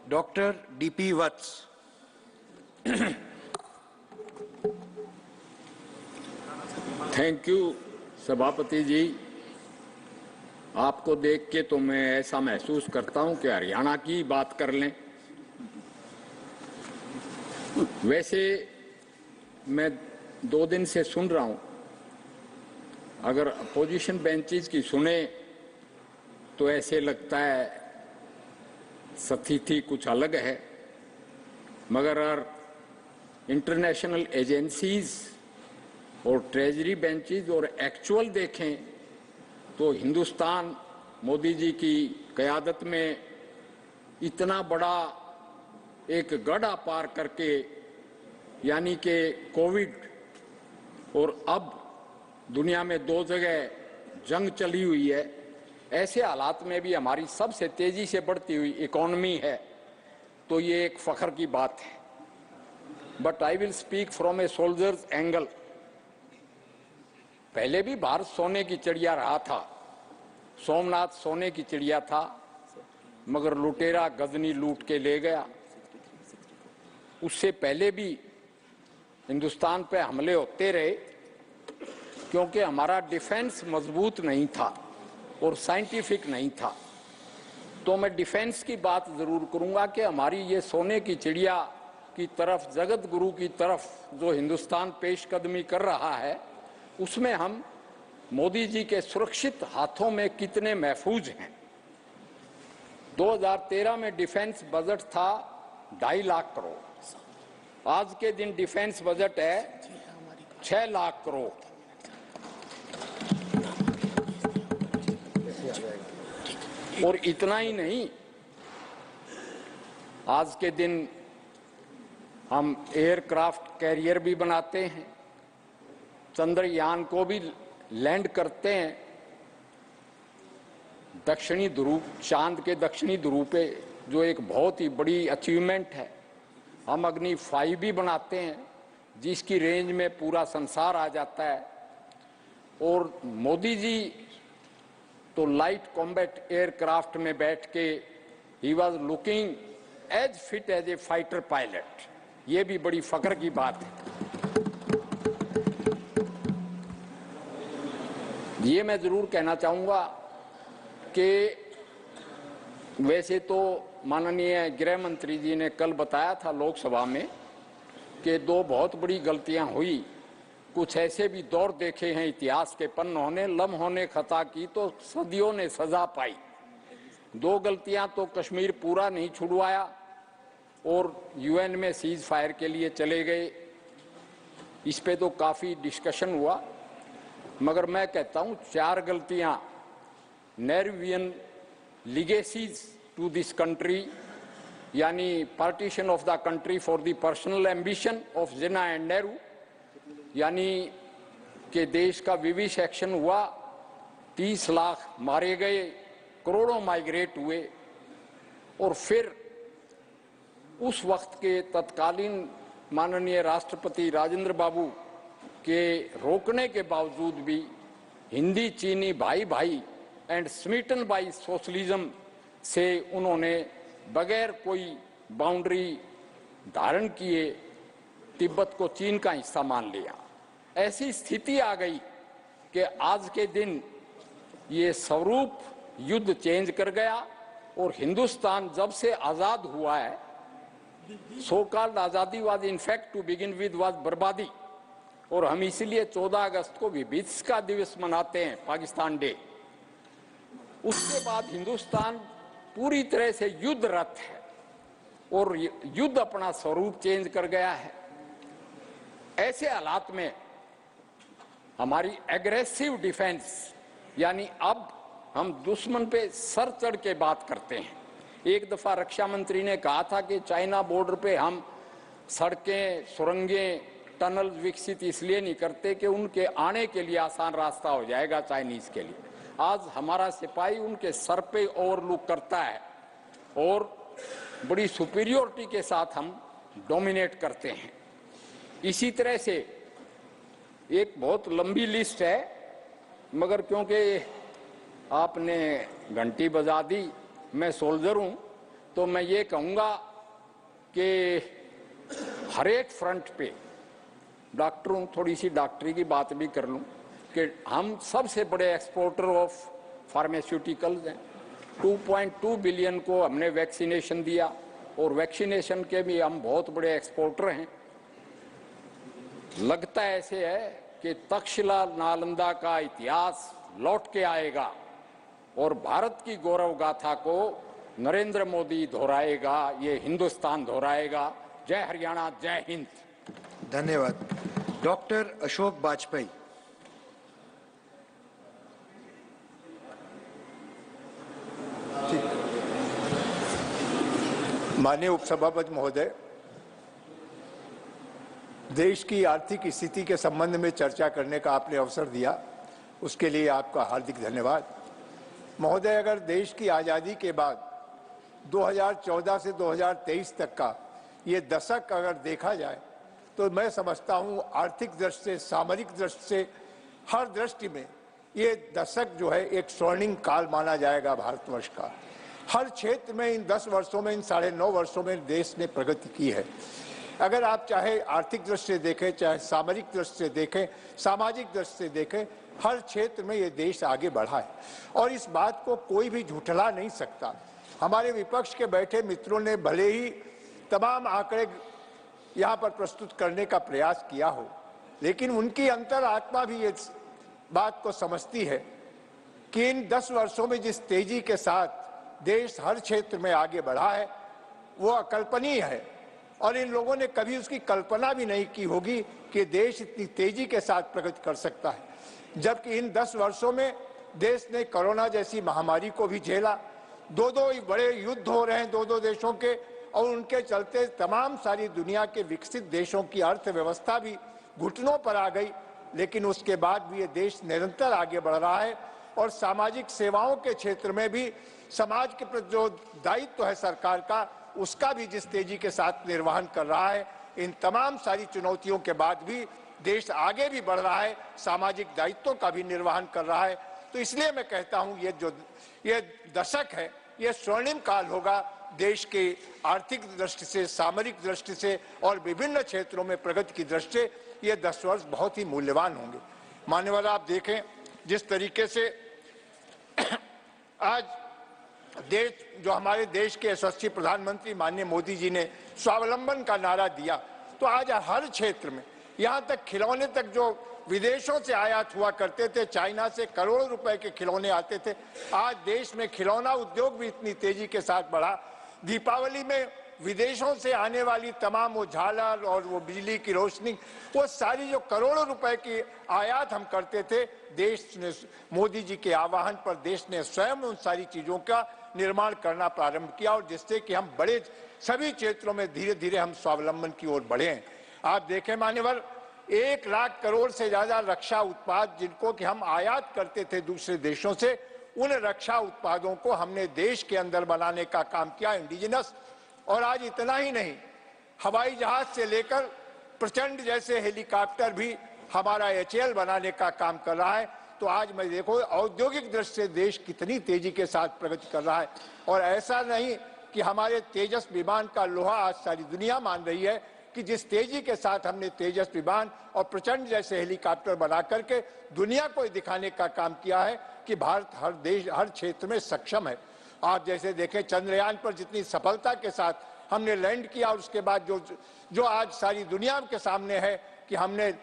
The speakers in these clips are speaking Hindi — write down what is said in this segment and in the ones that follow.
Doctor DP Vats. Thank you सभापति जी। आपको देख के तो मैं ऐसा महसूस करता हूं कि हरियाणा की बात कर लें। वैसे मैं 2 दिन से सुन रहा हूं, अगर अपोजिशन बेंचेस की सुने तो ऐसे लगता है स्थिति कुछ अलग है, मगर इंटरनेशनल एजेंसीज और ट्रेजरी बेंचेस और एक्चुअल देखें तो हिंदुस्तान मोदी जी की क़यादत में इतना बड़ा एक गढ़ा पार करके, यानी कि कोविड और अब दुनिया में 2 जगह जंग चली हुई है, ऐसे हालात में भी हमारी सबसे तेजी से बढ़ती हुई इकोनॉमी है, तो ये एक फख्र की बात है। But I will speak from A soldiers angle. पहले भी भारत सोने की चिड़िया रहा था, सोमनाथ सोने की चिड़िया था, मगर लुटेरा गजनी लूट के ले गया। उससे पहले भी हिंदुस्तान पे हमले होते रहे, क्योंकि हमारा डिफेंस मजबूत नहीं था और साइंटिफिक नहीं था। तो मैं डिफेंस की बात जरूर करूंगा कि हमारी ये सोने की चिड़िया की तरफ, जगत गुरु की तरफ जो हिंदुस्तान पेशकदमी कर रहा है, उसमें हम मोदी जी के सुरक्षित हाथों में कितने महफूज हैं। 2013 में डिफेंस बजट था 2.5 लाख करोड़, आज के दिन डिफेंस बजट है 6 लाख करोड़। और इतना ही नहीं, आज के दिन हम एयरक्राफ्ट कैरियर भी बनाते हैं, चंद्रयान को भी लैंड करते हैं दक्षिणी ध्रुव, चांद के दक्षिणी ध्रुव पे, जो एक बहुत ही बड़ी अचीवमेंट है। हम अग्नि 5 भी बनाते हैं, जिसकी रेंज में पूरा संसार आ जाता है। और मोदी जी तो लाइट कॉम्बैट एयरक्राफ्ट में बैठ के ही was looking as fit as a fighter pilot. ये भी बड़ी फख्र की बात है। ये मैं जरूर कहना चाहूंगा कि वैसे तो माननीय गृह मंत्री जी ने कल बताया था लोकसभा में कि 2 बहुत बड़ी गलतियां हुई। कुछ ऐसे भी दौर देखे हैं इतिहास के पन्नों ने, लम्हों ने खता की तो सदियों ने सजा पाई। 2 गलतियां तो कश्मीर पूरा नहीं छुड़वाया और यूएन में सीज फायर के लिए चले गए। इस पे तो काफी डिस्कशन हुआ, मगर मैं कहता हूं 4 गलतियां नेहरूवियन लीगेसीज टू दिस कंट्री, यानी partition of the country for the personal ambition of Jinnah and Nehru, यानी कि देश का विविसेक्शन हुआ, 30 लाख मारे गए, करोड़ों माइग्रेट हुए। और फिर उस वक्त के तत्कालीन माननीय राष्ट्रपति राजेंद्र बाबू के रोकने के बावजूद भी हिंदी चीनी भाई भाई एंड स्मिटन बाई सोशलिज्म से उन्होंने बगैर कोई बाउंड्री धारण किए तिब्बत को चीन का हिस्सा मान लिया। ऐसी स्थिति आ गई कि आज के दिन ये स्वरूप युद्ध चेंज कर गया और हिंदुस्तान जब से आजाद हुआ है, सो कॉल्ड आजादी was in fact to begin with was बर्बादी। और हम इसलिए 14 अगस्त को विभीषिका दिवस मनाते हैं, पाकिस्तान डे। उसके बाद हिंदुस्तान पूरी तरह से युद्धरत है और युद्ध अपना स्वरूप चेंज कर गया है। ऐसे हालात में हमारी एग्रेसिव डिफेंस, यानी अब हम दुश्मन पे सर चढ़ के बात करते हैं। एक दफा रक्षा मंत्री ने कहा था कि चाइना बॉर्डर पे हम सड़कें, सुरंगें, टनल विकसित इसलिए नहीं करते कि उनके आने के लिए आसान रास्ता हो जाएगा चाइनीज के लिए। आज हमारा सिपाही उनके सर पे ओवरलुक करता है और बड़ी सुपीरियोरिटी के साथ हम डोमिनेट करते हैं। इसी तरह से एक बहुत लंबी लिस्ट है, मगर क्योंकि आपने घंटी बजा दी, मैं सोल्जर हूं, तो मैं ये कहूँगा कि हर एक फ्रंट पे डॉक्टरों, थोड़ी सी डॉक्टरी की बात भी कर लूँ कि हम सबसे बड़े एक्सपोर्टर ऑफ फार्मास्यूटिकल्स हैं। 2.2 बिलियन को हमने वैक्सीनेशन दिया और वैक्सीनेशन के भी हम बहुत बड़े एक्सपोर्टर हैं। लगता ऐसे है कि तक्षशिला नालंदा का इतिहास लौट के आएगा और भारत की गौरव गाथा को नरेंद्र मोदी दोहराएगा, ये हिंदुस्तान दोहराएगा। जय हरियाणा, जय हिंद। धन्यवाद। डॉक्टर अशोक वाजपेयी। माननीय उपसभापति महोदय, देश की आर्थिक स्थिति के संबंध में चर्चा करने का आपने अवसर दिया, उसके लिए आपका हार्दिक धन्यवाद। महोदय, अगर देश की आज़ादी के बाद 2014 से 2023 तक का ये दशक अगर देखा जाए तो मैं समझता हूँ आर्थिक दृष्टि से, सामरिक दृष्टि से, हर दृष्टि में ये दशक जो है एक स्वर्णिम काल माना जाएगा भारतवर्ष का। हर क्षेत्र में इन 10 वर्षों में, इन 9.5 वर्षों में देश ने प्रगति की है। अगर आप चाहे आर्थिक दृष्टि से देखें, चाहे सामरिक दृष्टि से देखें, सामाजिक दृष्टि से देखें, हर क्षेत्र में ये देश आगे बढ़ा है और इस बात को कोई भी झुठला नहीं सकता। हमारे विपक्ष के बैठे मित्रों ने भले ही तमाम आंकड़े यहाँ पर प्रस्तुत करने का प्रयास किया हो, लेकिन उनकी अंतरात्मा भी ये बात को समझती है कि इन 10 वर्षों में जिस तेजी के साथ देश हर क्षेत्र में आगे बढ़ा है वो अकल्पनीय है और इन लोगों ने कभी उसकी कल्पना भी नहीं की होगी कि देश इतनी तेजी के साथ प्रगति कर सकता है। जबकि इन 10 वर्षों में देश ने कोरोना जैसी महामारी को भी झेला, दो बड़े युद्ध हो रहे हैं दो देशों के, और उनके चलते तमाम सारी दुनिया के विकसित देशों की अर्थव्यवस्था भी घुटनों पर आ गई, लेकिन उसके बाद भी ये देश निरंतर आगे बढ़ रहा है और सामाजिक सेवाओं के क्षेत्र में भी समाज के प्रति जो दायित्व है सरकार का, उसका भी जिस तेजी के साथ निर्वहन कर रहा है। इन तमाम सारी चुनौतियों के बाद भी देश आगे भी बढ़ रहा है, सामाजिक दायित्वों का भी निर्वहन कर रहा है। तो इसलिए मैं कहता हूं ये दशक है, ये स्वर्णिम काल होगा देश के आर्थिक दृष्टि से, सामरिक दृष्टि से और विभिन्न क्षेत्रों में प्रगति की दृष्टि से ये 10 वर्ष बहुत ही मूल्यवान होंगे। मान्यवर, आप देखें जिस तरीके से आज देश, जो हमारे देश के यशस्वी प्रधानमंत्री माननीय मोदी जी ने स्वावलंबन का नारा दिया, तो आज हर क्षेत्र में, यहाँ तक खिलौने तक जो विदेशों से आयात हुआ करते थे, चाइना से करोड़ों रुपए के खिलौने आते थे, आज देश में खिलौना उद्योग भी इतनी तेजी के साथ बढ़ा। दीपावली में विदेशों से आने वाली तमाम वो झालर और वो बिजली की रोशनी, वो सारी जो करोड़ों रुपए की आयात हम करते थे, देश ने मोदी जी के आह्वान पर देश ने स्वयं उन सारी चीजों का निर्माण करना प्रारंभ किया और जिससे कि हम बड़े सभी क्षेत्रों में धीरे धीरे हम स्वावलंबन की ओर बढ़े हैं। आप देखें मान्यवर, 1 लाख करोड़ से ज्यादा रक्षा उत्पाद जिनको कि हम आयात करते थे दूसरे देशों से, उन रक्षा उत्पादों को हमने देश के अंदर बनाने का काम किया, इंडिजिनस। और आज इतना ही नहीं, हवाई जहाज से लेकर प्रचंड जैसे हेलीकॉप्टर भी हमारा HAL बनाने का काम कर रहा है। तो आज मैं देखो औद्योगिक दृष्टि से देश कितनी तेजी के साथ प्रगति कर रहा है। और ऐसा नहीं कि हमारे तेजस विमान का लोहा आज सारी दुनिया मान रही है कि जिस तेजी के साथ हमने तेजस विमान और प्रचंड जैसे हेलीकॉप्टर बना करके दुनिया को दिखाने का काम किया है कि भारत हर क्षेत्र में सक्षम है। आप जैसे देखें चंद्रयान पर जितनी सफलता के साथ हमने लैंड किया और उसके बाद जो आज सारी दुनिया के सामने है कि हमने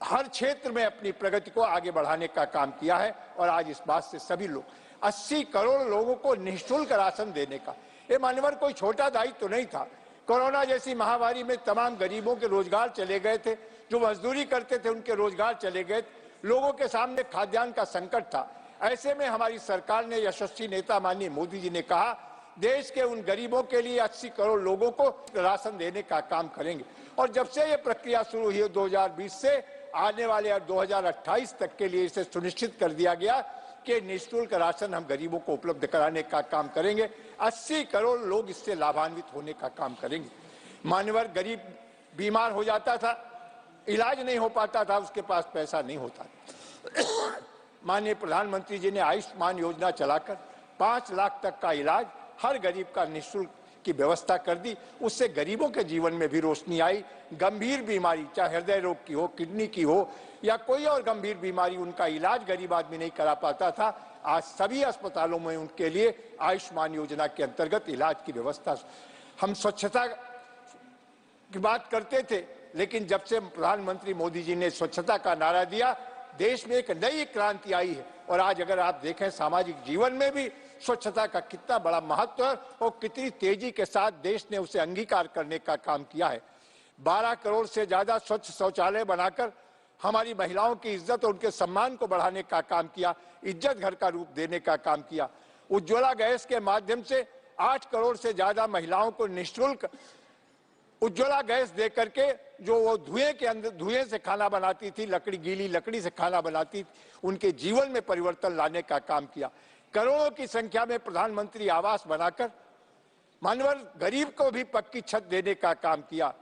हर क्षेत्र में अपनी प्रगति को आगे बढ़ाने का काम किया है। और आज इस बात से सभी लोग 80 करोड़ लोगों को निःशुल्क राशन देने का, ये मान्यवर कोई छोटा दायित्व तो नहीं था। कोरोना जैसी महामारी में तमाम गरीबों के रोजगार चले गए थे, जो मजदूरी करते थे उनके रोजगार चले गए, लोगों के सामने खाद्यान्न का संकट था। ऐसे में हमारी सरकार ने, यशस्वी नेता माननीय मोदी जी ने कहा, देश के उन गरीबों के लिए 80 करोड़ लोगों को राशन देने का काम करेंगे। और जब से ये प्रक्रिया शुरू हुई 2020 से आने वाले 2028 तक के लिए इसे सुनिश्चित कर दिया गया कि निःशुल्क राशन हम गरीबों को उपलब्ध कराने का काम करेंगे। 80 करोड़ लोग इससे लाभान्वित होने का काम करेंगे। मान्यवर, गरीब बीमार हो जाता था, इलाज नहीं हो पाता था, उसके पास पैसा नहीं होता। माननीय प्रधानमंत्री जी ने आयुष्मान योजना चलाकर 5 लाख तक का इलाज हर गरीब का निःशुल्क की व्यवस्था कर दी। उससे गरीबों के जीवन में भी रोशनी आई। गंभीर बीमारी, चाहे हृदय रोग की हो, किडनी की हो या कोई और गंभीर बीमारी, उनका इलाज गरीब आदमी नहीं करा पाता था। आज सभी अस्पतालों में उनके लिए आयुष्मान योजना के अंतर्गत इलाज की व्यवस्था। हम स्वच्छता की बात करते थे, लेकिन जब से प्रधानमंत्री मोदी जी ने स्वच्छता का नारा दिया, देश में एक नई क्रांति आई है। और आज अगर आप देखें सामाजिक जीवन में भी स्वच्छता का कितना बड़ा महत्व है और कितनी तेजी के साथ देश ने उसे अंगीकार करने का काम किया है। 12 करोड़ से ज्यादा स्वच्छ शौचालय बनाकर हमारी महिलाओं की इज्जत और उनके सम्मान को बढ़ाने का काम किया, इज्जत घर का रूप देने का काम किया। उज्ज्वला गैस के माध्यम से 8 करोड़ से ज्यादा महिलाओं को निःशुल्क उज्ज्वला गैस दे करके, जो वो धुएं से खाना बनाती थी, गीली लकड़ी से खाना बनाती थी, उनके जीवन में परिवर्तन लाने का काम किया। करोड़ों की संख्या में प्रधानमंत्री आवास बनाकर मानवर गरीब को भी पक्की छत देने का काम किया।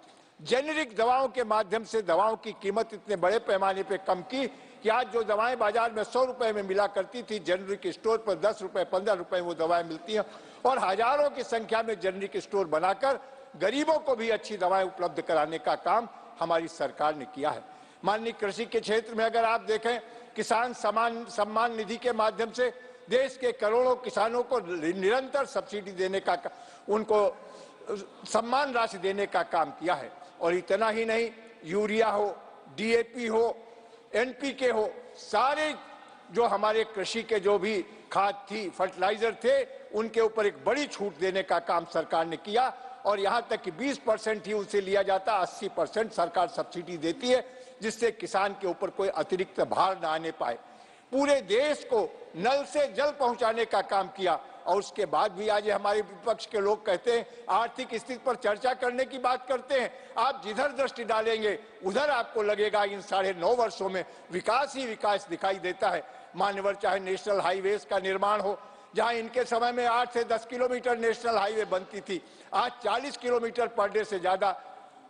जेनेरिक दवाओं के माध्यम से दवाओं की कीमत इतने बड़े पैमाने पे कम की कि आज जो दवाएं बाजार में 100 रुपए में मिला करती थी, जेनेरिक स्टोर पर 10 रुपए 15 रुपए वो दवाएं मिलती हैं। और हजारों की संख्या में जेनेरिक स्टोर बनाकर गरीबों को भी अच्छी दवाएं उपलब्ध कराने का काम हमारी सरकार ने किया है। माननीय कृषि के क्षेत्र में अगर आप देखें, किसान सम्मान निधि के माध्यम से देश के करोड़ों किसानों को निरंतर सब्सिडी देने का, उनको सम्मान राशि देने का काम किया है। और इतना ही नहीं, यूरिया हो, डीएपी हो, एनपीके हो, सारे जो हमारे कृषि के जो भी खाद थी, फर्टिलाइजर थे, उनके ऊपर एक बड़ी छूट देने का काम सरकार ने किया। और यहाँ तक कि 20% ही उनसे लिया जाता, 80% सरकार सब्सिडी देती है, जिससे किसान के ऊपर कोई अतिरिक्त भार न आने पाए। पूरे देश को नल से जल पहुंचाने का काम किया। और उसके बाद भी आज हमारे विपक्ष के लोग कहते हैं आर्थिक स्थिति पर चर्चा करने की बात करते हैं। आप जिधर दृष्टि डालेंगे उधर आपको लगेगा इन 9.5 वर्षों में विकास ही विकास दिखाई देता है। मान्यवर चाहे नेशनल हाईवेज का निर्माण हो, जहां इनके समय में 8 से 10 किलोमीटर नेशनल हाईवे बनती थी, आज 40 किलोमीटर पर डे से ज्यादा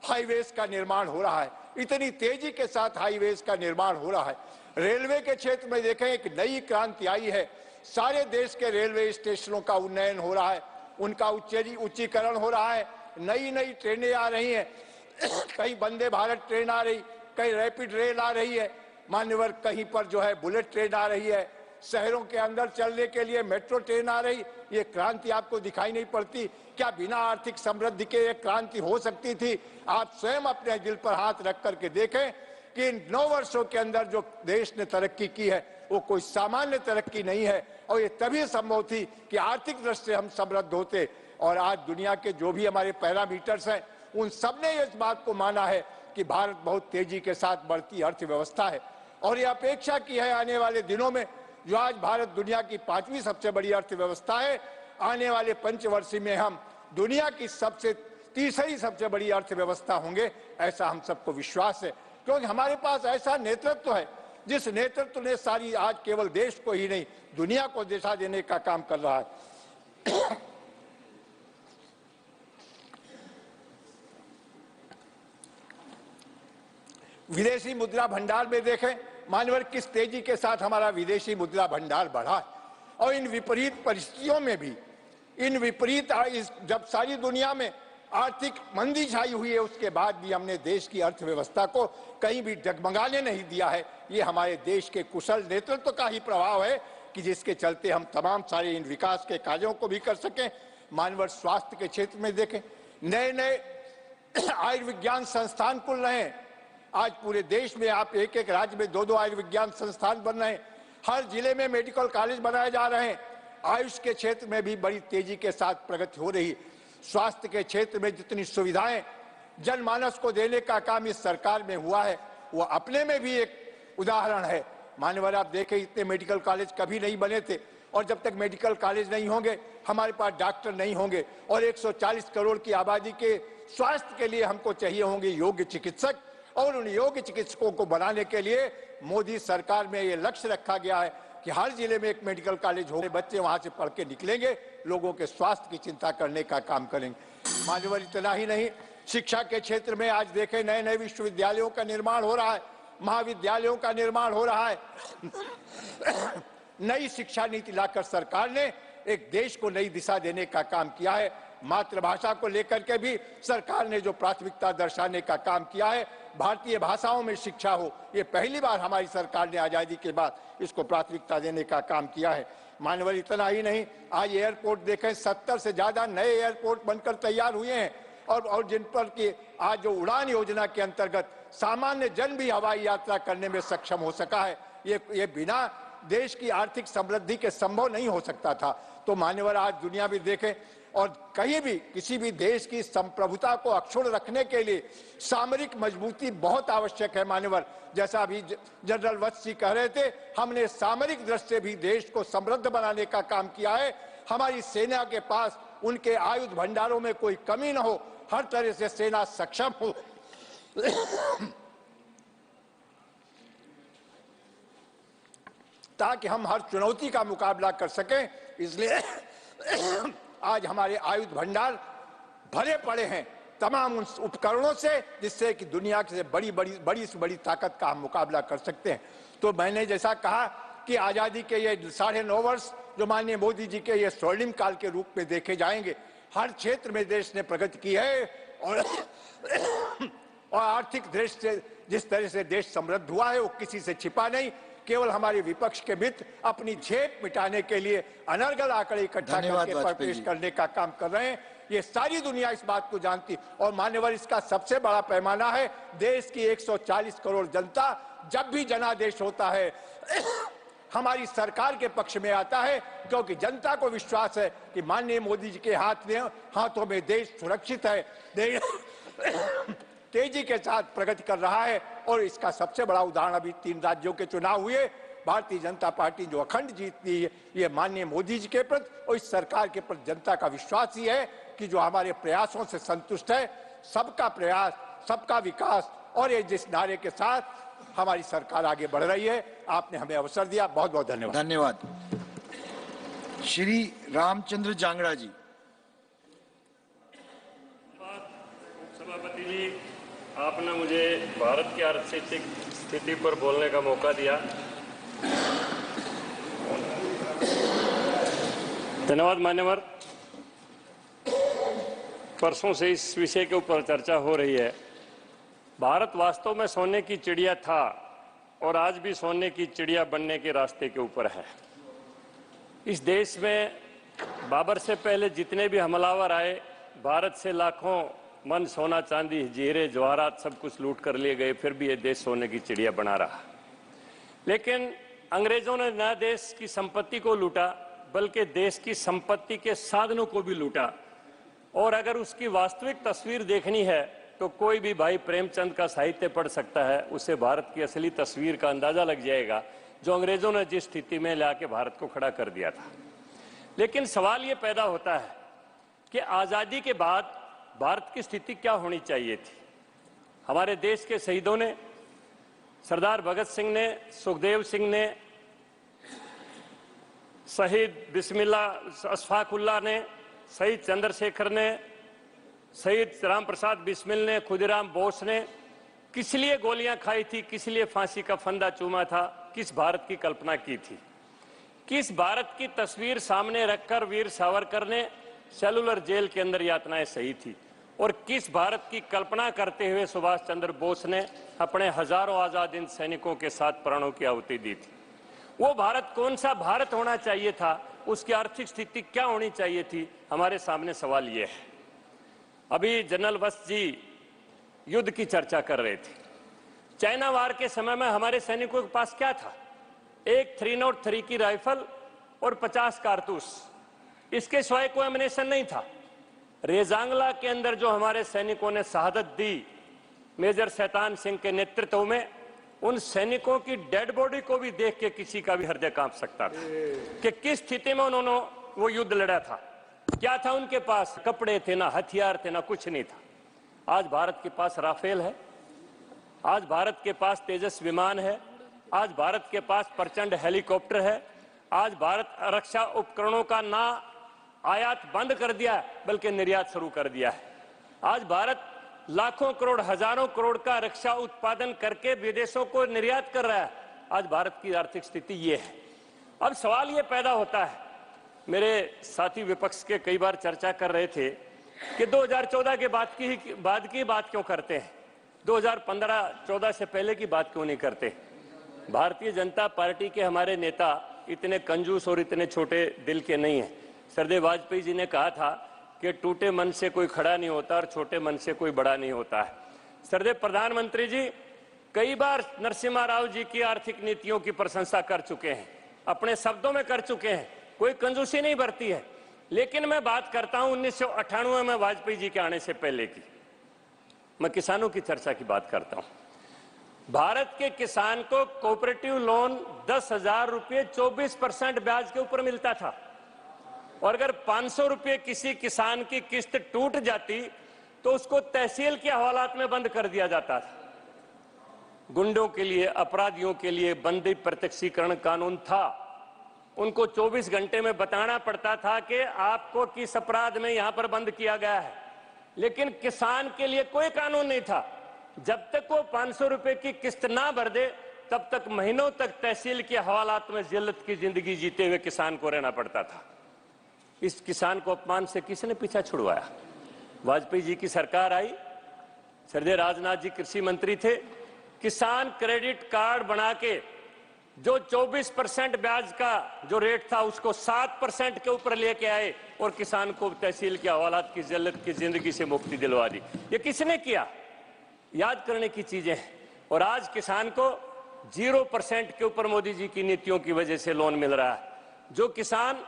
हाईवेज का निर्माण हो रहा है। इतनी तेजी के साथ हाईवेज का निर्माण हो रहा है। रेलवे के क्षेत्र में देखें, एक नई क्रांति आई है। सारे देश के रेलवे स्टेशनों का उन्नयन हो रहा है, उनका उच्चीकरण हो रहा है। नई नई ट्रेनें आ रही हैं, कहीं वंदे भारत ट्रेन आ रही, कहीं रैपिड रेल आ रही है, मान्यवर कहीं पर जो है बुलेट ट्रेन आ रही है, शहरों के अंदर चलने के लिए मेट्रो ट्रेन आ रही। ये क्रांति आपको दिखाई नहीं पड़ती क्या? बिना आर्थिक समृद्धि के ये क्रांति हो सकती थी? आप स्वयं अपने दिल पर हाथ रख करके देखें कि इन 9 वर्षों के अंदर जो देश ने तरक्की की है वो कोई सामान्य तरक्की नहीं है। और ये तभी संभव थी कि आर्थिक दृष्टि से हम समृद्ध होते। और आज दुनिया के जो भी हमारे पैरामीटर्स हैं, उन सब ने इस बात को माना है कि भारत बहुत तेजी के साथ बढ़ती अर्थव्यवस्था है। और ये अपेक्षा की है आने वाले दिनों में, जो आज भारत दुनिया की 5वीं सबसे बड़ी अर्थव्यवस्था है, आने वाले पंचवर्षीय में हम दुनिया की तीसरी सबसे बड़ी अर्थव्यवस्था होंगे, ऐसा हम सबको विश्वास है। क्योंकि हमारे पास ऐसा नेतृत्व है, जिस नेतृत्व ने सारी आज केवल देश को ही नहीं दुनिया को दिशा देने का काम कर रहा है। विदेशी मुद्रा भंडार में देखें मानवर किस तेजी के साथ हमारा विदेशी मुद्रा भंडार बढ़ा है। और इन विपरीत परिस्थितियों में भी, जब सारी दुनिया में आर्थिक मंदी छाई हुई है, उसके बाद भी हमने देश की अर्थव्यवस्था को कहीं भी डगमगाने नहीं दिया है। ये हमारे देश के कुशल नेतृत्व का ही प्रभाव है कि जिसके चलते हम तमाम सारे इन विकास के कार्यों को भी कर सकें। मानवर स्वास्थ्य के क्षेत्र में देखें, नए नए आयुर्विज्ञान संस्थान खुल रहे हैं। आज पूरे देश में आप एक राज्य में 2-2 आयुर्विज्ञान संस्थान बन रहे हैं। हर जिले में मेडिकल कॉलेज बनाए जा रहे हैं। आयुष के क्षेत्र में भी बड़ी तेजी के साथ प्रगति हो रही है। स्वास्थ्य के क्षेत्र में जितनी सुविधाएं जनमानस को देने का काम इस सरकार में हुआ है, वो अपने में भी एक उदाहरण है। मान्यवर आप देखें, इतने मेडिकल कॉलेज कभी नहीं बने थे। और जब तक मेडिकल कॉलेज नहीं होंगे, हमारे पास डॉक्टर नहीं होंगे। और 140 करोड़ की आबादी के स्वास्थ्य के लिए हमको चाहिए होंगे योग्य चिकित्सक। और उन योग्य चिकित्सकों को बनाने के लिए मोदी सरकार में ये लक्ष्य रखा गया है कि हर जिले में एक मेडिकल कॉलेज हो, बच्चे वहां से पढ़ के निकलेंगे, लोगों के स्वास्थ्य की चिंता करने का काम करेंगे। मान्यवर इतना ही नहीं, शिक्षा के क्षेत्र में आज देखें नए नए विश्वविद्यालयों का निर्माण हो रहा है, महाविद्यालयों का निर्माण हो रहा है। नई शिक्षा नीति लाकर सरकार ने एक देश को नई दिशा देने का काम किया है। मातृभाषा को लेकर के भी सरकार ने जो प्राथमिकता दर्शाने का काम किया है, भारतीय भाषाओं में शिक्षा हो, ये पहली बार हमारी सरकार ने आजादी के बाद इसको प्राथमिकता देने का काम किया है। मानवर इतना ही नहीं, आज एयरपोर्ट देखें, 70 से ज्यादा नए एयरपोर्ट बनकर तैयार हुए हैं और जिन पर कि आज जो उड़ान योजना के अंतर्गत सामान्य जन भी हवाई यात्रा करने में सक्षम हो सका है। ये बिना देश की आर्थिक समृद्धि के संभव नहीं हो सकता था। तो मान्यवर आज दुनिया भी देखें और कहीं भी किसी भी देश की संप्रभुता को अक्षुण्ण रखने के लिए सामरिक मजबूती बहुत आवश्यक है। मान्यवर, जैसा अभी जनरल वत्स जी कह रहे थे, हमने सामरिक दृष्टि से भी देश को समृद्ध बनाने का काम किया है। हमारी सेना के पास उनके आयुध भंडारों में कोई कमी न हो, हर तरह से सेना सक्षम हो ताकि हम हर चुनौती का मुकाबला कर सकें। इसलिए आज हमारे आयुध भंडार भरे पड़े हैं तमाम उन उपकरणों से जिससे कि दुनिया से बड़ी से बड़ी ताकत का हम मुकाबला कर सकते हैं। तो मैंने जैसा कहा कि आजादी के ये 9.5 वर्ष जो माननीय मोदी जी के ये स्वर्णिम काल के रूप में देखे जाएंगे, हर क्षेत्र में देश ने प्रगति की है और आर्थिक दृष्टि से जिस तरह से देश समृद्ध हुआ है वो किसी से छिपा नहीं। केवल हमारे विपक्ष के मित्र अपनी झेप मिटाने के लिए अनर्गल आंकड़े इकट्ठा करके पेश करने का काम कर रहे हैं। ये सारी दुनिया इस बात को जानती और मान्यवर इसका सबसे बड़ा पैमाना है देश की 140 करोड़ जनता जब भी जनादेश होता है हमारी सरकार के पक्ष में आता है, क्योंकि जनता को विश्वास है कि माननीय मोदी जी के हाथों में देश सुरक्षित है, देश तेजी के साथ प्रगति कर रहा है। और इसका सबसे बड़ा उदाहरण अभी 3 राज्यों के चुनाव हुए, भारतीय जनता पार्टी जो अखंड जीतती है ये माननीय मोदी जी के प्रति और इस सरकार के प्रति जनता का विश्वास ही है कि जो हमारे प्रयासों से संतुष्ट है। सबका प्रयास, सबका विकास और ये जिस नारे के साथ हमारी सरकार आगे बढ़ रही है, आपने हमें अवसर दिया, बहुत बहुत धन्यवाद। धन्यवाद। श्री रामचंद्र जांगड़ा जी। सभापति जी, आपने मुझे भारत की आर्थिक स्थिति पर बोलने का मौका दिया, धन्यवाद। मान्यवर, परसों से इस विषय के ऊपर चर्चा हो रही है। भारत वास्तव में सोने की चिड़िया था और आज भी सोने की चिड़िया बनने के रास्ते के ऊपर है। इस देश में बाबर से पहले जितने भी हमलावर आए, भारत से लाखों मन सोना चांदी हीरे जवाहरात सब कुछ लूट कर लिए गए, फिर भी ये देश सोने की चिड़िया बना रहा। लेकिन अंग्रेजों ने न देश की संपत्ति को लूटा बल्कि देश की संपत्ति के साधनों को भी लूटा। और अगर उसकी वास्तविक तस्वीर देखनी है तो कोई भी भाई प्रेमचंद का साहित्य पढ़ सकता है, उसे भारत की असली तस्वीर का अंदाजा लग जाएगा जो अंग्रेजों ने जिस स्थिति में लाके भारत को खड़ा कर दिया था। लेकिन सवाल ये पैदा होता है कि आजादी के बाद भारत की स्थिति क्या होनी चाहिए थी। हमारे देश के शहीदों ने, सरदार भगत सिंह ने, सुखदेव सिंह ने, शहीद बिस्मिल्लाह अशफाकुल्लाह ने, शहीद चंद्रशेखर ने, शहीद राम प्रसाद बिस्मिल ने, खुदीराम बोस ने किस लिए गोलियां खाई थी, किस लिए फांसी का फंदा चूमा था, किस भारत की कल्पना की थी, किस भारत की तस्वीर सामने रखकर वीर सावरकर ने सेलुलर जेल के अंदर यातनाएं सही थी और किस भारत की कल्पना करते हुए सुभाष चंद्र बोस ने अपने हजारों आजाद हिंद सैनिकों के साथ प्राणों की आहुति दी थी। वो भारत कौन सा भारत होना चाहिए था, उसकी आर्थिक स्थिति क्या होनी चाहिए थी, हमारे सामने सवाल ये है। अभी जनरल वत्स जी युद्ध की चर्चा कर रहे थे। चाइना वार के समय में हमारे सैनिकों के पास क्या था? एक 303 की राइफल और 50 कारतूस, इसके सिवाय कोई एमिनेशन नहीं था। रेजांगला के अंदर जो हमारे सैनिकों ने शहादत दी मेजर शैतान सिंह के नेतृत्व में, उन सैनिकों की डेड बॉडी को भी देख के किसी का भी हृदय कांप सकता था कि किस स्थिति में उन्होंने वो युद्ध लड़ा था। क्या था उनके पास? कपड़े थे, ना हथियार थे, ना कुछ नहीं था। आज भारत के पास राफेल है, आज भारत के पास तेजस विमान है, आज भारत के पास प्रचंड हेलीकॉप्टर है, आज भारत रक्षा उपकरणों का ना आयात बंद कर दिया है बल्कि निर्यात शुरू कर दिया है। आज भारत लाखों करोड़, हजारों करोड़ का रक्षा उत्पादन करके विदेशों को निर्यात कर रहा है। आज भारत की आर्थिक स्थिति ये है। अब सवाल ये पैदा होता है, मेरे साथी विपक्ष के कई बार चर्चा कर रहे थे कि 2014 के बाद की बात क्यों करते हैं, 2015-14 से पहले की बात क्यों नहीं करते। भारतीय जनता पार्टी के हमारे नेता इतने कंजूस और इतने छोटे दिल के नहीं हैं। सरदेव वाजपेयी जी ने कहा था कि टूटे मन से कोई खड़ा नहीं होता और छोटे मन से कोई बड़ा नहीं होता है। सरदेव प्रधानमंत्री जी कई बार नरसिम्हा राव जी की आर्थिक नीतियों की प्रशंसा कर चुके हैं, अपने शब्दों में कर चुके हैं, कोई कंजूसी नहीं बरती है। लेकिन मैं बात करता हूं 1998 में वाजपेयी जी के आने से पहले की। मैं किसानों की चर्चा की बात करता हूं। भारत के किसान को कोऑपरेटिव लोन 10,000 रुपये 24% ब्याज के ऊपर मिलता था, और अगर 500 रुपये किसी किसान की किस्त टूट जाती तो उसको तहसील के हवालात में बंद कर दिया जाता था। गुंडों के लिए, अपराधियों के लिए बंदी प्रत्यक्षीकरण कानून था। उनको 24 घंटे में बताना पड़ता था कि आपको किस अपराध में यहां पर बंद किया गया है। लेकिन किसान के लिए कोई कानून नहीं था। जब तक वो 500 रुपए की किस्त ना भर दे तब तक महीनों तक तहसील के हवालात में जिल्लत की जिंदगी जीते हुए किसान को रहना पड़ता था। इस किसान को अपमान से किसने पीछा छुड़वाया? वाजपेयी जी की सरकार आई, सरदेव राजनाथ जी कृषि मंत्री थे, किसान क्रेडिट कार्ड बना के जो 24% ब्याज का जो रेट था उसको 7% के ऊपर लेके आए और किसान को तहसील के हवालात की जिल्लत की जिंदगी से मुक्ति दिलवा दी। ये किसने किया? याद करने की चीजें हैं। और आज किसान को 0% के ऊपर मोदी जी की नीतियों की वजह से लोन मिल रहा है। जो किसान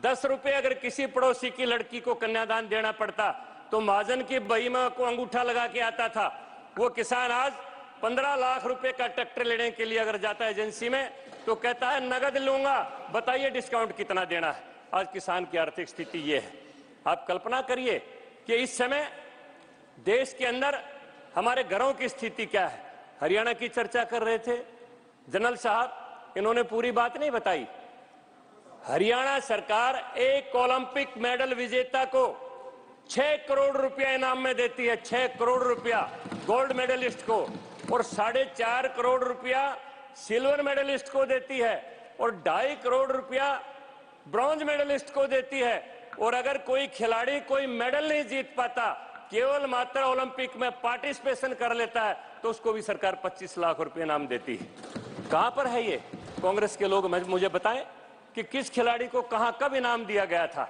10 रुपए अगर किसी पड़ोसी की लड़की को कन्यादान देना पड़ता तो महाजन की बही में को अंगूठा लगा के आता था, वो किसान आज 15 लाख रुपए का ट्रैक्टर लेने के लिए अगर जाता है एजेंसी में तो कहता है नगद लूंगा, बताइए डिस्काउंट कितना देना है। आज किसान की आर्थिक स्थिति ये है। आप कल्पना करिए कि इस समय देश के अंदर हमारे घरों की स्थिति क्या है। हरियाणा की चर्चा कर रहे थे जनरल साहब, इन्होंने पूरी बात नहीं बताई। हरियाणा सरकार एक ओलंपिक मेडल विजेता को 6 करोड़ रुपया इनाम में देती है, 6 करोड़ रुपया गोल्ड मेडलिस्ट को, और 4.5 करोड़ रुपया सिल्वर मेडलिस्ट को देती है, और 2.5 करोड़ रुपया ब्रॉन्ज मेडलिस्ट को देती है। और अगर कोई खिलाड़ी कोई मेडल नहीं जीत पाता, केवल मात्र ओलंपिक में पार्टिसिपेशन कर लेता है, तो उसको भी सरकार 25 लाख रुपए इनाम देती है। कहां पर है ये? कांग्रेस के लोग मुझे बताएं कि किस खिलाड़ी को कहां कब इनाम दिया गया था।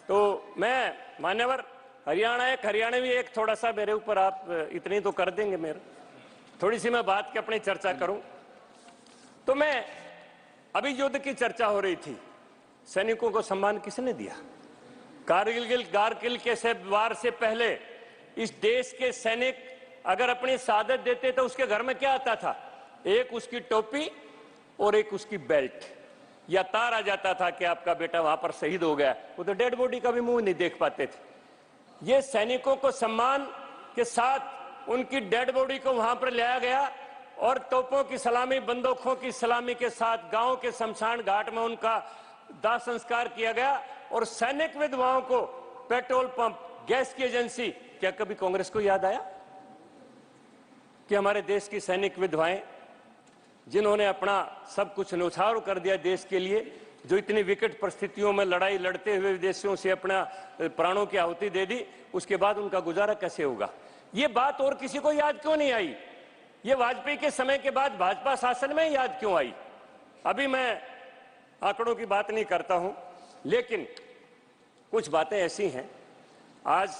तो मैं मान्यवर हरियाणवी एक थोड़ा सा मेरे ऊपर आप इतनी तो कर देंगे, मेरे थोड़ी सी मैं बात की अपनी चर्चा करूं तो मैं अभी युद्ध की चर्चा हो रही थी, सैनिकों को सम्मान किसने दिया? कारगिल के वार से पहले इस देश के सैनिक अगर अपनी शहादत देते तो उसके घर में क्या आता था? एक उसकी टोपी और एक उसकी बेल्ट या तार आ जाता था कि आपका बेटा वहां पर शहीद हो गया। वो तो डेड बॉडी का भी मुंह नहीं देख पाते थे। ये सैनिकों को सम्मान के साथ उनकी डेड बॉडी को वहां पर लाया गया और तोपों की सलामी, बंदूकों की सलामी के साथ गांव के शमशान घाट में उनका दाह संस्कार किया गया। और सैनिक विधवाओं को पेट्रोल पंप, गैस की एजेंसी, क्या कभी कांग्रेस को याद आया कि हमारे देश की सैनिक विधवाएं जिन्होंने अपना सब कुछ न्यौछावर कर दिया देश के लिए, जो इतनी विकट परिस्थितियों में लड़ाई लड़ते हुए विदेशियों से अपना प्राणों की आहुति दे दी, उसके बाद उनका गुजारा कैसे होगा? ये बात और किसी को याद क्यों नहीं आई? ये वाजपेयी के समय के बाद भाजपा शासन में याद क्यों आई? अभी मैं आंकड़ों की बात नहीं करता हूं, लेकिन कुछ बातें ऐसी हैं। आज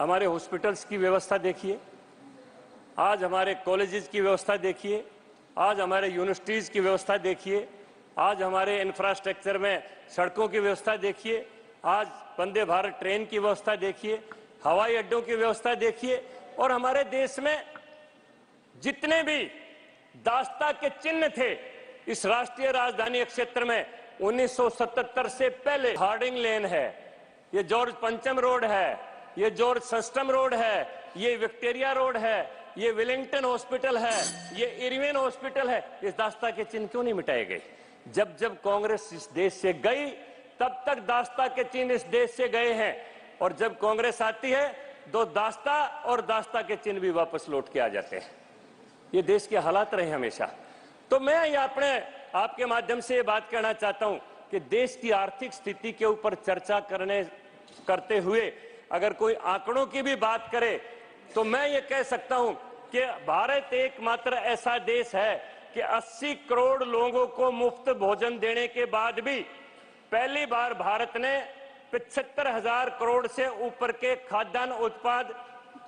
हमारे हॉस्पिटल्स की व्यवस्था देखिए, आज हमारे कॉलेजेस की व्यवस्था देखिए, आज हमारे यूनिवर्सिटीज की व्यवस्था देखिए, आज हमारे इंफ्रास्ट्रक्चर में सड़कों की व्यवस्था देखिए, आज वंदे भारत ट्रेन की व्यवस्था देखिए, हवाई अड्डों की व्यवस्था देखिए, और हमारे देश में जितने भी दास्ता के चिन्ह थे इस राष्ट्रीय राजधानी क्षेत्र में 1977 से पहले, हार्डिंग लेन है, ये जॉर्ज पंचम रोड है, ये जॉर्ज सस्टम रोड है, ये विक्टोरिया रोड है, ये विलिंगटन हॉस्पिटल है, ये इरविन हॉस्पिटल है। इस दास्ता के चिन्ह क्यों नहीं मिटाए गए? जब जब कांग्रेस इस देश से गई तब तक दास्ता के चिन्ह इस देश से गए हैं, और जब कांग्रेस आती है तो दास्ता और दास्ता के चिन्ह भी वापस लौट के आ जाते हैं। ये देश के हालात रहे हमेशा। तो मैं ये आपके माध्यम से ये बात कहना चाहता हूं कि देश की आर्थिक स्थिति के ऊपर चर्चा करते हुए अगर कोई आंकड़ों की भी बात करे तो मैं ये कह सकता हूं कि भारत एकमात्र ऐसा देश है कि 80 करोड़ लोगों को मुफ्त भोजन देने के बाद भी पहली बार भारत ने 75,000 करोड़ से ऊपर के खाद्यान्न उत्पाद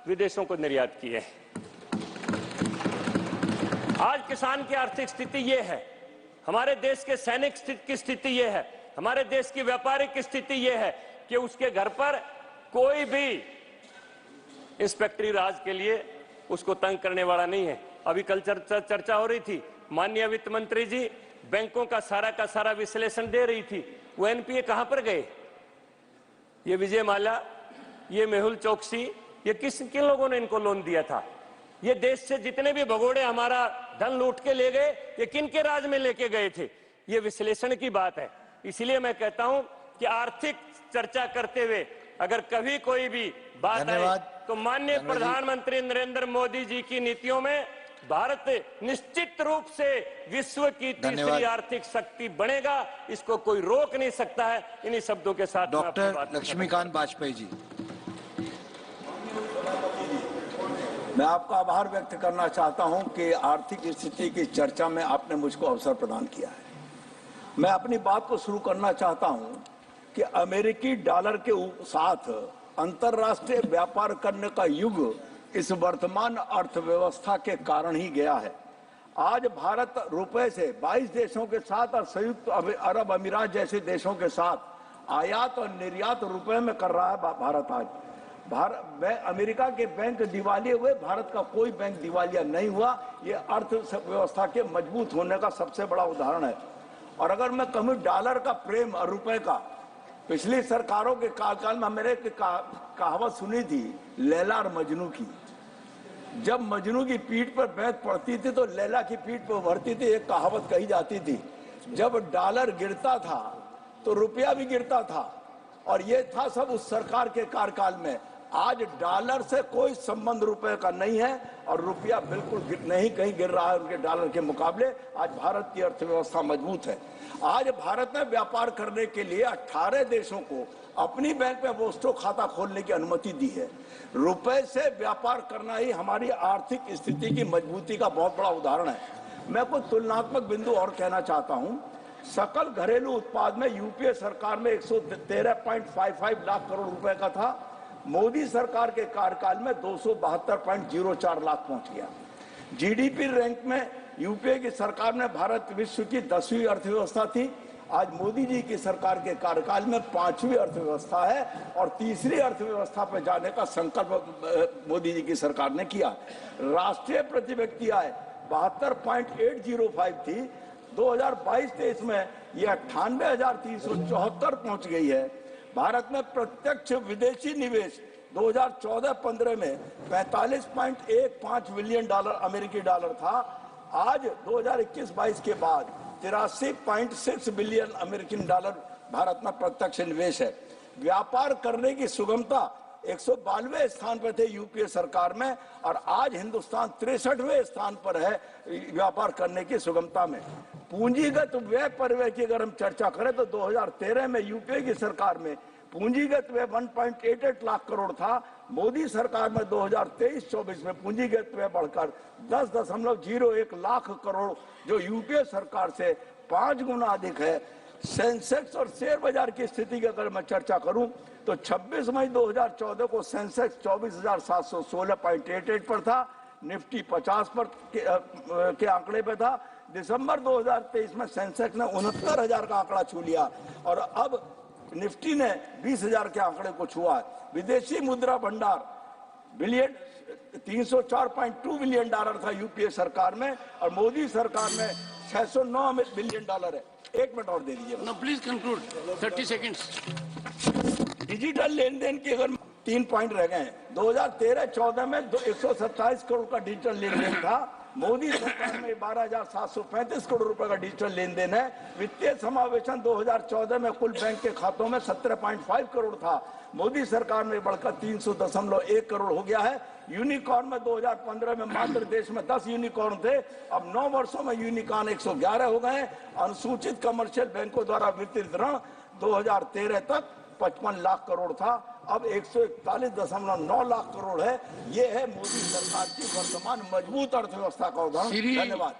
विदेशों को निर्यात किए। आज किसान की आर्थिक स्थिति ये है, हमारे देश के सैनिक की स्थिति ये है, हमारे देश की व्यापारिक स्थिति ये है कि उसके घर पर कोई भी इस फैक्ट्री राज के लिए उसको तंग करने वाला नहीं है। अभी कल चर्चा हो रही थी, माननीय वित्त मंत्री जी बैंकों का सारा विश्लेषण दे रही थी, वो एनपीए कहां पर गए? ये विजय माल्या, ये मेहुल चौकसी, ये किन लोगों ने इनको लोन दिया था? ये देश से जितने भी भगोड़े हमारा धन लूट के ले गए, ये किन के राज में लेके गए थे? ये विश्लेषण की बात है। इसलिए मैं कहता हूं कि आर्थिक चर्चा करते हुए अगर कभी कोई भी बात आए तो माननीय प्रधानमंत्री नरेंद्र मोदी जी की नीतियों में भारत निश्चित रूप से विश्व की तीसरी आर्थिक शक्ति बनेगा, इसको कोई रोक नहीं सकता है। इन्हीं शब्दों के साथ डॉक्टर लक्ष्मीकांत वाजपेयी जी। मैं आपका आभार व्यक्त करना चाहता हूं कि आर्थिक स्थिति की चर्चा में आपने मुझको अवसर प्रदान किया है। मैं अपनी बात को शुरू करना चाहता हूं कि अमेरिकी डॉलर के साथ अंतर्राष्ट्रीय व्यापार करने का युग इस वर्तमान अर्थव्यवस्था के कारण ही गया है। आज भारत रुपए से 22 देशों के साथ और संयुक्त अरब अमीरात जैसे देशों के साथ आयात और निर्यात रुपए में कर रहा है। भारत आज अमेरिका के बैंक दिवालिया हुए, भारत का कोई बैंक दिवालिया नहीं हुआ। ये अर्थव्यवस्था के मजबूत होने का सबसे बड़ा उदाहरण है। और अगर मैं कहूं डॉलर का प्रेम और रुपए का, पिछली सरकारों के कार्यकाल में मैंने कहावत सुनी थी लैला और मजनू की। जब मजनू की पीठ पर बैत पड़ती थी तो लैला की पीठ पर उभरती थी। एक कहावत कही जाती थी, जब डॉलर गिरता था तो रुपया भी गिरता था, और ये था सब उस सरकार के कार्यकाल में। आज डॉलर से कोई संबंध रुपए का नहीं है और रुपया बिल्कुल नहीं कहीं गिर रहा है उनके डॉलर के मुकाबले। आज भारत की अर्थव्यवस्था मजबूत है। आज भारत में व्यापार करने के लिए 18 देशों को अपनी बैंक में वोस्टो खाता खोलने की अनुमति दी है। रुपए से व्यापार करना ही हमारी आर्थिक स्थिति की मजबूती का बहुत बड़ा उदाहरण है। मैं कुछ तुलनात्मक बिंदु और कहना चाहता हूं। सकल घरेलू उत्पाद में यूपीए सरकार में 113.55 लाख करोड़ रुपए का था। मोदी सरकार के कार्यकाल में 272.04 लाख पहुंच गया। जीडीपी रैंक में यूपीए की सरकार में भारत विश्व की 10वीं अर्थव्यवस्था थी। आज मोदी जी की सरकार के कार्यकाल में 5वीं अर्थव्यवस्था है और तीसरी अर्थव्यवस्था पर जाने का संकल्प मोदी जी की सरकार ने किया। राष्ट्रीय प्रति व्यक्ति आय 72.805 थी। 2022-23 में यह 98,374 पहुंच गई है। भारत में प्रत्यक्ष विदेशी निवेश 2014-15 में 45.15 बिलियन डॉलर अमेरिकी डॉलर था। आज 2021-22 के बाद 83.6 बिलियन अमेरिकन डॉलर भारत में प्रत्यक्ष निवेश है। व्यापार करने की सुगमता 192वें स्थान पर थे यूपीए सरकार में, और आज हिंदुस्तान 63वें स्थान पर है व्यापार करने की सुगमता में। पूंजीगत व्यय परिव्यय की अगर हम चर्चा करें तो 2013 में यूपीए की सरकार में पूंजीगत व्यय 1.88 लाख करोड़ था। मोदी सरकार में 2023-24 में पूंजीगत व्यय बढ़कर 10.01 लाख करोड़, जो यूपीए सरकार से 5 गुना अधिक है। सेंसेक्स और शेयर बाजार की स्थिति की अगर मैं चर्चा करूं तो 26 मई 2014 को सेंसेक्स 24,716.88 पर था, निफ्टी 50 पर के आंकड़े पे था। दिसंबर 2023 में सेंसेक्स ने 69,000 का आंकड़ा छू लिया और अब निफ्टी ने 20,000 के आंकड़े को छुआ। विदेशी मुद्रा भंडार 304.2 बिलियन डॉलर था यूपीए सरकार में, और मोदी सरकार में 609 बिलियन डॉलर है। 1 मिनट और दे दीजिए। Please conclude, 30 seconds. डिजिटल लेन देन की अगर 3 पॉइंट रह गए हैं। 2013-14 में 127 करोड़ का डिजिटल लेन देन था। मोदी सरकार में 12,735 करोड़ रुपए का डिजिटल लेन देन है। वित्तीय समावेशन 2014 में कुल बैंक के खातों में 17.5 करोड़ था, मोदी सरकार में बढ़कर 300.1 करोड़ हो गया है। यूनिकॉर्न में 2015 में मात्र देश में 10 यूनिकॉर्न थे, अब 9 वर्षों में यूनिकॉर्न 111 हो गए। अनुसूचित कमर्शियल बैंकों द्वारा वितरित ऋण 2013 तक 55 लाख करोड़ था, अब 141.9 लाख करोड़ है। ये है मोदी सरकार की वर्तमान मजबूत अर्थव्यवस्था का उदाहरण। धन्यवाद।